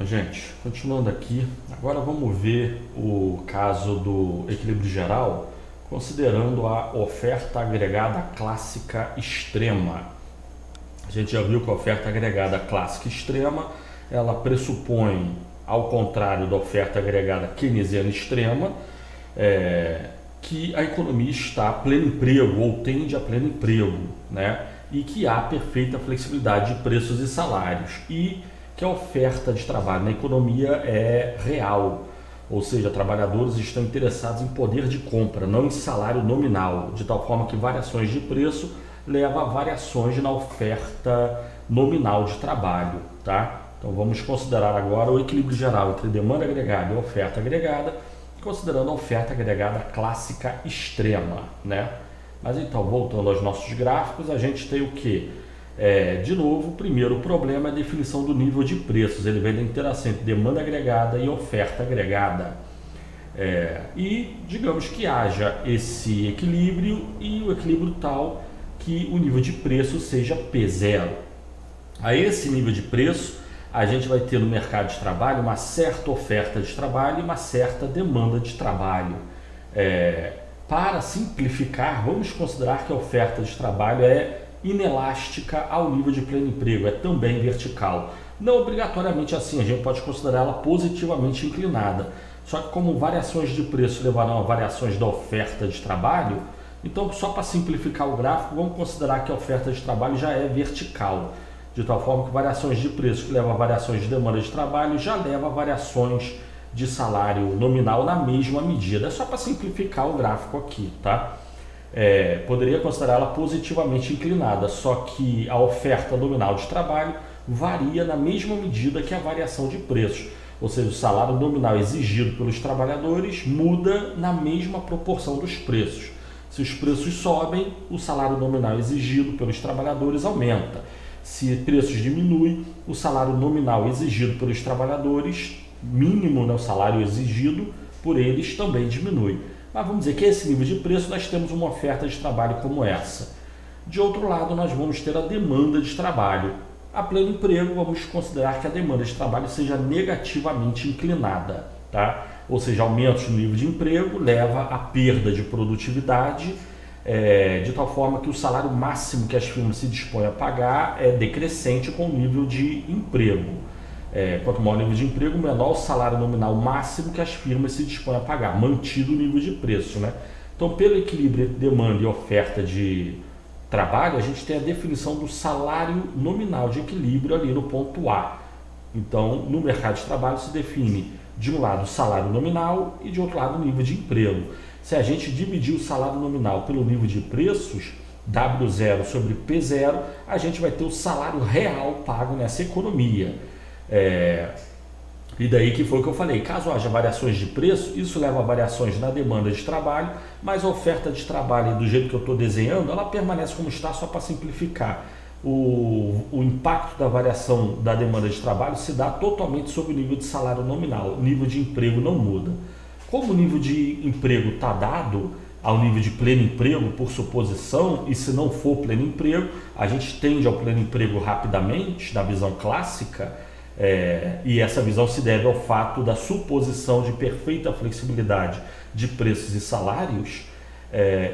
Gente, continuando aqui, agora vamos ver o caso do equilíbrio geral, considerando a oferta agregada clássica extrema. A gente já viu que a oferta agregada clássica extrema, ela pressupõe, ao contrário da oferta agregada keynesiana extrema, que a economia está a pleno emprego ou tende a pleno emprego, né? E que há perfeita flexibilidade de preços e salários e que a oferta de trabalho na economia é real, ou seja, trabalhadores estão interessados em poder de compra, não em salário nominal, de tal forma que variações de preço levam a variações na oferta nominal de trabalho, tá? Então vamos considerar agora o equilíbrio geral entre demanda agregada e oferta agregada, considerando a oferta agregada clássica extrema, né? Mas então, voltando aos nossos gráficos, a gente tem o que? De novo, o primeiro problema é a definição do nível de preços. Ele vem da interação entre demanda agregada e oferta agregada. E digamos que haja esse equilíbrio e o equilíbrio tal que o nível de preço seja P0. A esse nível de preço, a gente vai ter no mercado de trabalho uma certa oferta de trabalho e uma certa demanda de trabalho. Para simplificar, vamos considerar que a oferta de trabalho é inelástica ao nível de pleno emprego, é também vertical. Não obrigatoriamente assim, a gente pode considerá-la positivamente inclinada. Só que como variações de preço levarão a variações da oferta de trabalho, então só para simplificar o gráfico, vamos considerar que a oferta de trabalho já é vertical. De tal forma que variações de preço que levam a variações de demanda de trabalho já leva a variações de salário nominal na mesma medida. É só para simplificar o gráfico aqui, tá? Poderia considerá-la positivamente inclinada, só que a oferta nominal de trabalho varia na mesma medida que a variação de preços, ou seja, o salário nominal exigido pelos trabalhadores muda na mesma proporção dos preços. Se os preços sobem, o salário nominal exigido pelos trabalhadores aumenta. Se preços diminuem, o salário nominal exigido pelos trabalhadores, mínimo, né, o salário exigido por eles, também diminui. Mas vamos dizer que esse nível de preço nós temos uma oferta de trabalho como essa. De outro lado, nós vamos ter a demanda de trabalho. A pleno emprego, vamos considerar que a demanda de trabalho seja negativamente inclinada, tá? Ou seja, aumentos no nível de emprego leva à perda de produtividade, de tal forma que o salário máximo que as firmas se dispõem a pagar é decrescente com o nível de emprego. Quanto maior o nível de emprego, menor o salário nominal máximo que as firmas se dispõem a pagar, mantido o nível de preço, né? Então, pelo equilíbrio entre demanda e oferta de trabalho, a gente tem a definição do salário nominal de equilíbrio ali no ponto A. Então, no mercado de trabalho se define, de um lado, o salário nominal e, de outro lado, o nível de emprego. Se a gente dividir o salário nominal pelo nível de preços, W0 sobre P0, a gente vai ter o salário real pago nessa economia. E daí que foi o que eu falei, caso haja variações de preço, isso leva a variações na demanda de trabalho, mas a oferta de trabalho, do jeito que eu estou desenhando, ela permanece como está, só para simplificar. O impacto da variação da demanda de trabalho se dá totalmente sobre o nível de salário nominal, o nível de emprego não muda. Como o nível de emprego está dado ao nível de pleno emprego, por suposição, e se não for pleno emprego, a gente tende ao pleno emprego rapidamente, na visão clássica, e essa visão se deve ao fato da suposição de perfeita flexibilidade de preços e salários.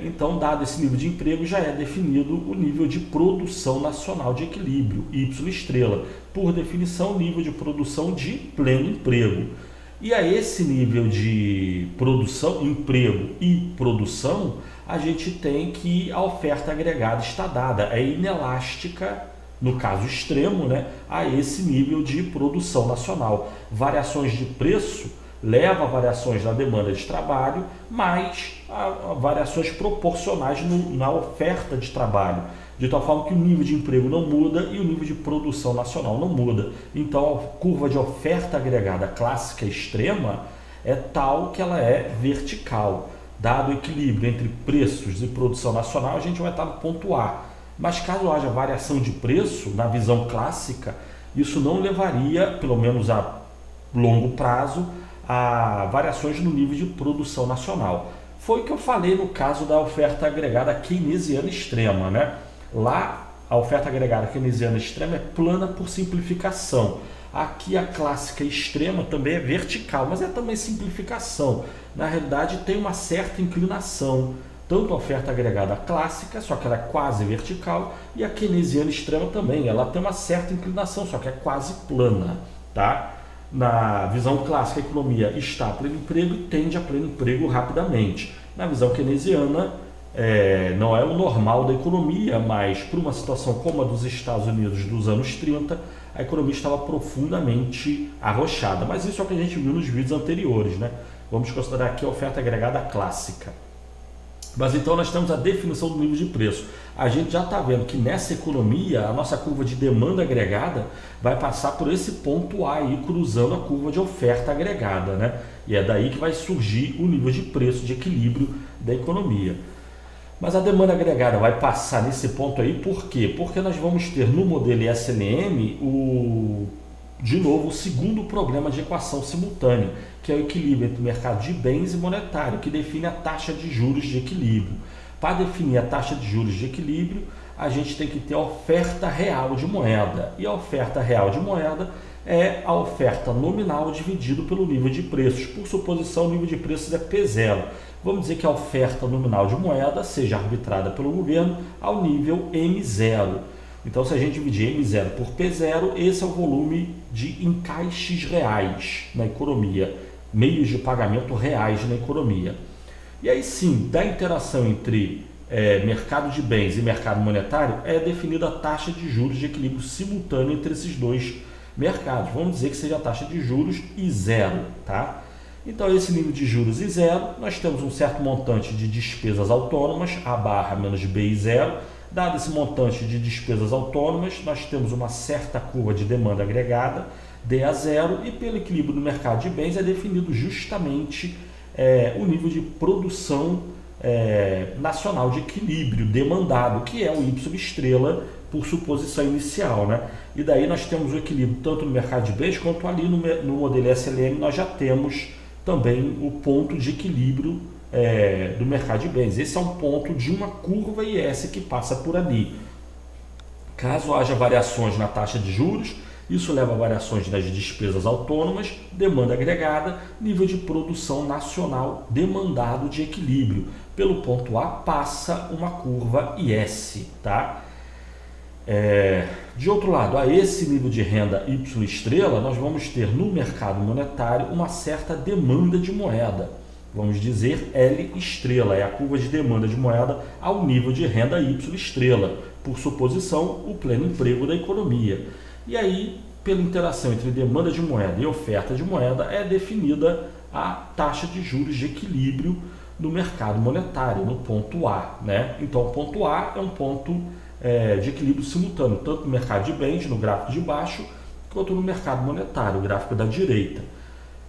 Então, dado esse nível de emprego, já é definido o nível de produção nacional de equilíbrio, Y estrela, por definição, nível de produção de pleno emprego. E a esse nível de produção, emprego e produção, a gente tem que a oferta agregada está dada, é inelástica, no caso extremo, né, a esse nível de produção nacional. Variações de preço levam a variações na demanda de trabalho, mas a variações proporcionais na oferta de trabalho, de tal forma que o nível de emprego não muda e o nível de produção nacional não muda. Então, a curva de oferta agregada clássica extrema é tal que ela é vertical. Dado o equilíbrio entre preços e produção nacional, a gente vai estar no ponto A. Mas caso haja variação de preço, na visão clássica, isso não levaria, pelo menos a longo prazo, a variações no nível de produção nacional. Foi o que eu falei no caso da oferta agregada keynesiana extrema, né? Lá, a oferta agregada keynesiana extrema é plana por simplificação. Aqui a clássica extrema também é vertical, mas é também simplificação. Na realidade tem uma certa inclinação, tanto a oferta agregada clássica, só que ela é quase vertical, e a keynesiana extrema também, ela tem uma certa inclinação, só que é quase plana, tá? Na visão clássica, a economia está a pleno emprego e tende a pleno emprego rapidamente. Na visão keynesiana, não é o normal da economia, mas por uma situação como a dos Estados Unidos dos anos 30, a economia estava profundamente arrochada. Mas isso é o que a gente viu nos vídeos anteriores, né? Vamos considerar aqui a oferta agregada clássica. Mas então nós temos a definição do nível de preço. A gente já está vendo que nessa economia, a nossa curva de demanda agregada vai passar por esse ponto A aí, cruzando a curva de oferta agregada, né? E é daí que vai surgir o nível de preço, de equilíbrio da economia. Mas a demanda agregada vai passar nesse ponto aí, por quê? Porque nós vamos ter no modelo SLM de novo, o segundo problema de equação simultânea, que é o equilíbrio entre o mercado de bens e monetário, que define a taxa de juros de equilíbrio. Para definir a taxa de juros de equilíbrio, a gente tem que ter a oferta real de moeda. E a oferta real de moeda é a oferta nominal dividido pelo nível de preços. Por suposição, o nível de preços é P0. Vamos dizer que a oferta nominal de moeda seja arbitrada pelo governo ao nível M0. Então, se a gente dividir M0 por P0, esse é o volume de encaixes reais na economia, meios de pagamento reais na economia. E aí sim, da interação entre mercado de bens e mercado monetário, é definida a taxa de juros de equilíbrio simultâneo entre esses dois mercados. Vamos dizer que seja a taxa de juros e zero, tá? Então, esse nível de juros e zero, nós temos um certo montante de despesas autônomas, A barra menos B e zero. Dado esse montante de despesas autônomas, nós temos uma certa curva de demanda agregada, D a zero, e pelo equilíbrio do mercado de bens é definido justamente o nível de produção nacional de equilíbrio demandado, que é o Y estrela por suposição inicial, né? E daí nós temos o equilíbrio tanto no mercado de bens quanto ali no modelo SLM nós já temos também o ponto de equilíbrio do mercado de bens. Esse é um ponto de uma curva IS que passa por ali. Caso haja variações na taxa de juros, isso leva a variações nas despesas autônomas, demanda agregada, nível de produção nacional demandado de equilíbrio. Pelo ponto A passa uma curva IS, tá? De outro lado, a esse nível de renda Y estrela, nós vamos ter no mercado monetário uma certa demanda de moeda. Vamos dizer L estrela, é a curva de demanda de moeda ao nível de renda Y estrela, por suposição, o pleno emprego da economia. E aí, pela interação entre demanda de moeda e oferta de moeda, é definida a taxa de juros de equilíbrio no mercado monetário, no ponto A, né? Então, o ponto A é um ponto de equilíbrio simultâneo, tanto no mercado de bens, no gráfico de baixo, quanto no mercado monetário, o gráfico da direita.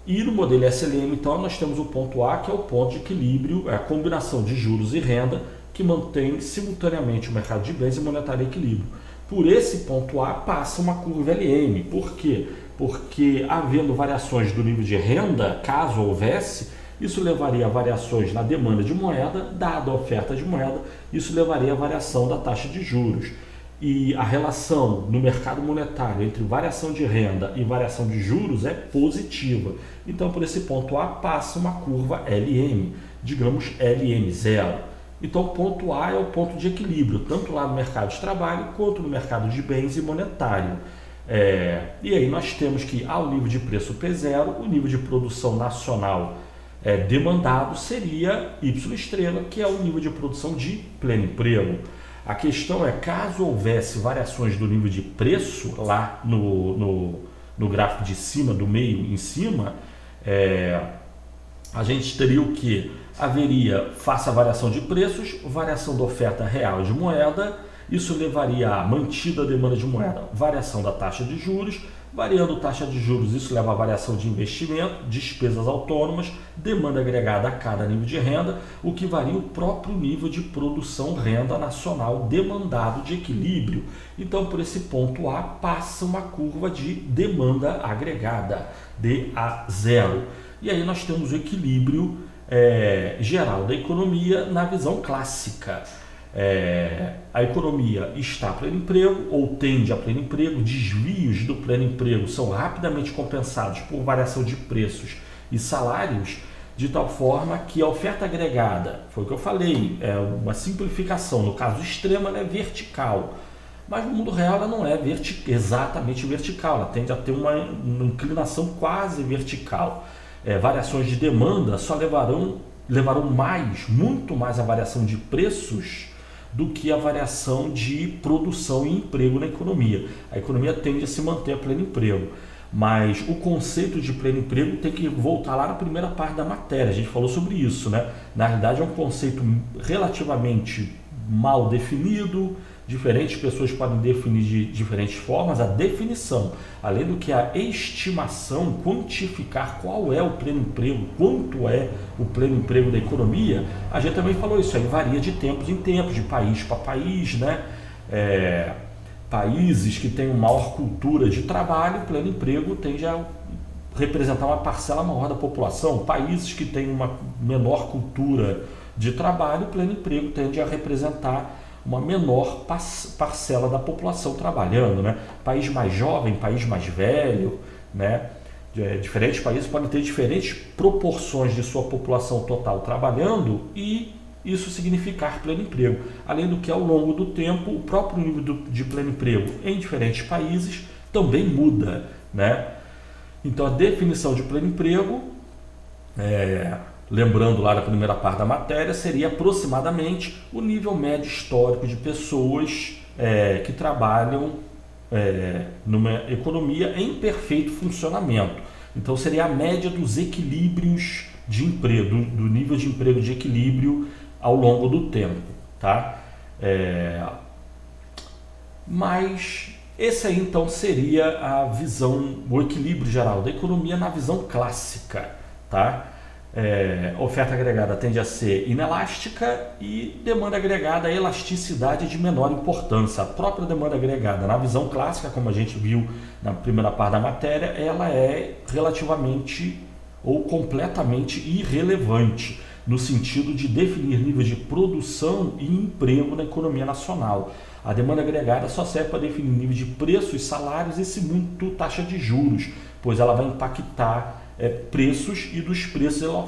E no modelo SLM, então, nós temos o ponto A, que é o ponto de equilíbrio, a combinação de juros e renda, que mantém simultaneamente o mercado de bens e monetário em equilíbrio. Por esse ponto A passa uma curva LM. Por quê? Porque havendo variações do nível de renda, caso houvesse, isso levaria a variações na demanda de moeda, dada a oferta de moeda, isso levaria a variação da taxa de juros. E a relação no mercado monetário entre variação de renda e variação de juros é positiva. Então, por esse ponto A passa uma curva LM, digamos LM0. Então, o ponto A é o ponto de equilíbrio, tanto lá no mercado de trabalho quanto no mercado de bens e monetário. E aí nós temos que, ao nível de preço P0, o nível de produção nacional demandado seria Y estrela, que é o nível de produção de pleno emprego. A questão é, caso houvesse variações do nível de preço lá no gráfico de cima, do meio em cima, a gente teria o que? Haveria, face à variação de preços, variação da oferta real de moeda, isso levaria a mantida a demanda de moeda, variação da taxa de juros, variando a taxa de juros, isso leva a variação de investimento, despesas autônomas, demanda agregada a cada nível de renda, o que varia o próprio nível de produção renda nacional demandado de equilíbrio. Então, por esse ponto A, passa uma curva de demanda agregada, DA0. E aí nós temos o equilíbrio geral da economia na visão clássica. a economia está a pleno emprego ou tende a pleno emprego, desvios do pleno emprego são rapidamente compensados por variação de preços e salários, de tal forma que a oferta agregada, foi o que eu falei, é uma simplificação, no caso extremo ela é vertical, mas no mundo real ela não é exatamente vertical, ela tende a ter uma inclinação quase vertical. Variações de demanda só levarão muito mais a variação de preços do que a variação de produção e emprego na economia. A economia tende a se manter a pleno emprego, mas o conceito de pleno emprego tem que voltar lá na primeira parte da matéria, a gente falou sobre isso, né? Na realidade é um conceito relativamente mal definido, diferentes pessoas podem definir de diferentes formas. A definição, além do que a estimação, quantificar qual é o pleno emprego, quanto é o pleno emprego da economia, a gente também falou isso aí, varia de tempos em tempos, de país para país, né? Países que têm uma maior cultura de trabalho, pleno emprego tende a representar uma parcela maior da população. Países que têm uma menor cultura de trabalho, pleno emprego tende a representar uma menor parcela da população trabalhando, né? País mais jovem, país mais velho, né? Diferentes países podem ter diferentes proporções de sua população total trabalhando e isso significar pleno emprego. Além do que, ao longo do tempo, o próprio nível de pleno emprego em diferentes países também muda, né? Então, a definição de pleno emprego, lembrando lá da primeira parte da matéria, seria aproximadamente o nível médio histórico de pessoas que trabalham numa economia em perfeito funcionamento. Então seria a média dos equilíbrios de emprego, do nível de emprego de equilíbrio ao longo do tempo, tá? Mas esse aí então seria a visão, o equilíbrio geral da economia na visão clássica, tá? Oferta agregada tende a ser inelástica e demanda agregada, a elasticidade de menor importância. A própria demanda agregada, na visão clássica, como a gente viu na primeira parte da matéria, ela é relativamente ou completamente irrelevante no sentido de definir nível de produção e emprego na economia nacional. A demanda agregada só serve para definir nível de preços, salários e, se muito, taxa de juros, pois ela vai impactar preços e dos preços ela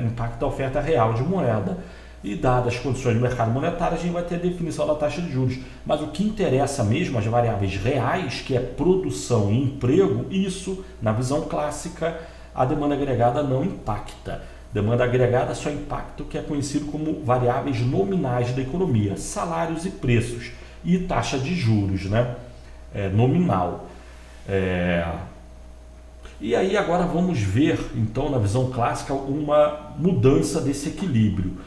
impacta a oferta real de moeda. E dadas as condições do mercado monetário, a gente vai ter a definição da taxa de juros. Mas o que interessa mesmo, as variáveis reais, que é produção e emprego, isso, na visão clássica, a demanda agregada não impacta. Demanda agregada só impacta o que é conhecido como variáveis nominais da economia, salários e preços, e taxa de juros, né? Nominal. E aí agora vamos ver, então, na visão clássica, uma mudança desse equilíbrio.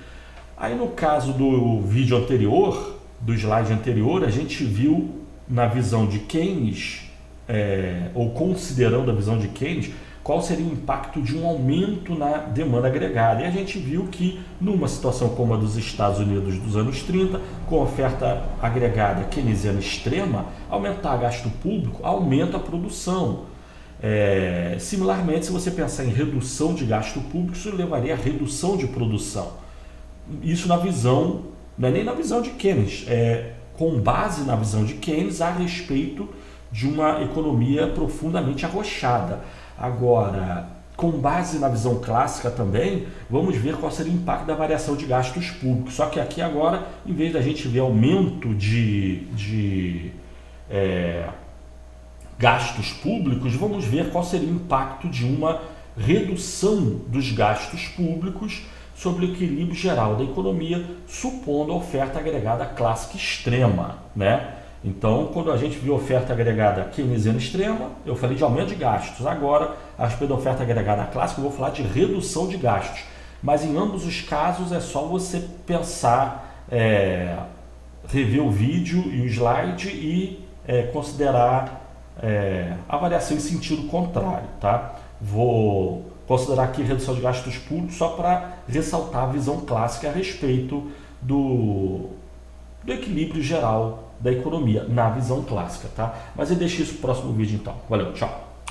Aí no caso do vídeo anterior, do slide anterior, a gente viu na visão de Keynes, ou considerando a visão de Keynes, qual seria o impacto de um aumento na demanda agregada. E a gente viu que numa situação como a dos Estados Unidos dos anos 30, com oferta agregada keynesiana extrema, aumentar gasto público aumenta a produção. Similarmente, se você pensar em redução de gasto público, isso levaria a redução de produção. Isso na visão, não é nem na visão de Keynes, com base na visão de Keynes a respeito de uma economia profundamente arrochada. Agora, com base na visão clássica também, vamos ver qual seria o impacto da variação de gastos públicos. Só que aqui agora, em vez da gente ver aumento de gastos públicos, vamos ver qual seria o impacto de uma redução dos gastos públicos sobre o equilíbrio geral da economia, supondo a oferta agregada clássica extrema, né? Então, quando a gente viu oferta agregada keynesiana extrema, eu falei de aumento de gastos. Agora, a respeito da oferta agregada clássica, eu vou falar de redução de gastos. Mas em ambos os casos é só você pensar, rever o vídeo e o slide e considerar a variação em sentido contrário, tá? Vou considerar aqui redução de gastos públicos só para ressaltar a visão clássica a respeito do equilíbrio geral da economia, na visão clássica, tá? Mas eu deixo isso pro próximo vídeo então. Valeu, tchau!